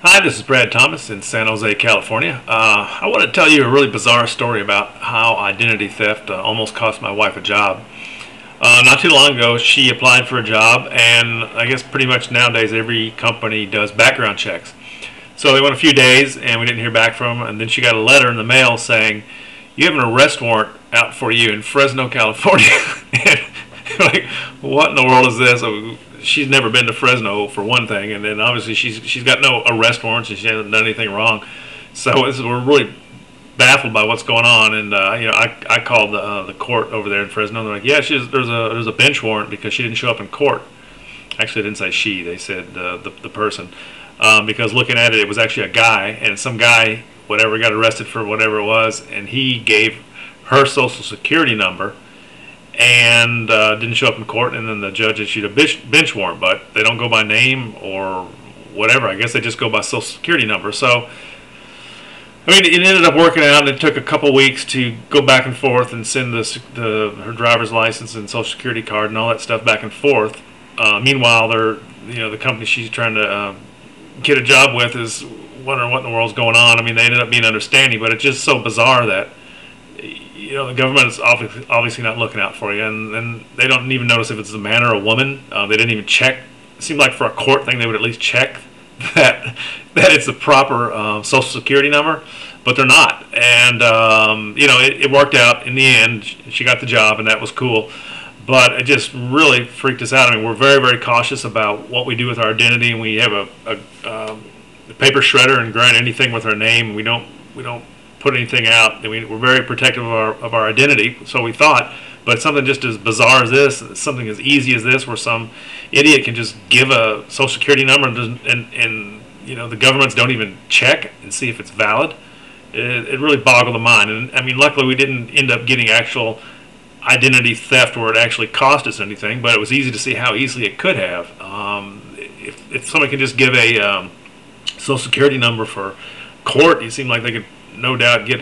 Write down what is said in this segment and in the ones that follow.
Hi, this is Brad Thomas in San Jose, California. I want to tell you a really bizarre story about how identity theft almost cost my wife a job. Not too long ago, she applied for a job, and I guess pretty much nowadays every company does background checks. So they went a few days, and we didn't hear back from them, and then she got a letter in the mail saying, "You have an arrest warrant out for you in Fresno, California." And, like, what in the world is this? She's never been to Fresno for one thing, and then obviously she's got no arrest warrants and she hasn't done anything wrong. So we're really baffled by what's going on. And I called the court over there in Fresno. They're like, yeah, there's a bench warrant because she didn't show up in court. Actually, they didn't say she. They said the person, because looking at it, it was actually a guy, and some guy whatever got arrested for whatever it was, and he gave her social security number and didn't show up in court, and then the judge issued a bench warrant, but they don't go by name or whatever. I guess they just go by social security number. So, I mean, it ended up working out, and it took a couple weeks to go back and forth and send her driver's license and social security card and all that stuff back and forth. Meanwhile, the company she's trying to get a job with is wondering what in the world's going on. I mean, they ended up being understanding, but it's just so bizarre that the government is obviously not looking out for you, and they don't even notice if it's a man or a woman. They didn't even check. It seemed like for a court thing, they would at least check that it's the proper social security number, but they're not. And it worked out in the end. She got the job, and that was cool. But it just really freaked us out. I mean, we're very, very cautious about what we do with our identity, and we have a paper shredder and grind anything with our name. We don't put anything out. We're very protective of our identity, so we thought. But something just as bizarre as this, something as easy as this, where some idiot can just give a social security number and the governments don't even check and see if it's valid. It really boggled the mind. And I mean, luckily we didn't end up getting actual identity theft where it actually cost us anything, but it was easy to see how easily it could have. If somebody can just give a social security number for court, it seemed like they could no doubt get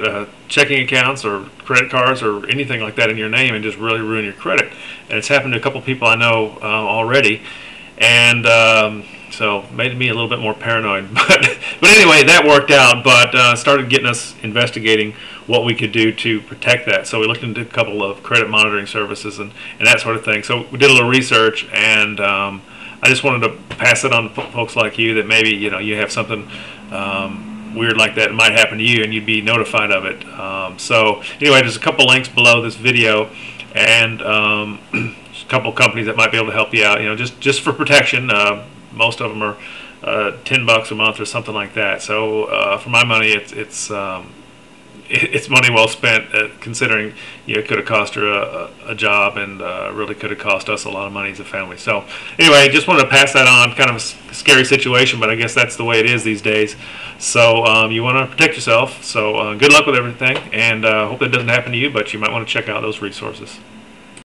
checking accounts or credit cards or anything like that in your name and just really ruin your credit. And it's happened to a couple people I know already, and so made me a little bit more paranoid. But anyway, that worked out. But started getting us investigating what we could do to protect that. So we looked into a couple of credit monitoring services and that sort of thing. So we did a little research, and I just wanted to pass it on to folks like you that maybe you have something weird like that might happen to you, and you'd be notified of it. So anyway, there's a couple links below this video, and a couple companies that might be able to help you out. Just for protection. Most of them are $10 a month or something like that. So for my money, it's money well spent, considering it could have cost her a job, and really could have cost us a lot of money as a family. So anyway, just wanted to pass that on. Kind of a scary situation, but I guess that's the way it is these days. So you want to protect yourself. So good luck with everything, and hope that doesn't happen to you, but you might want to check out those resources.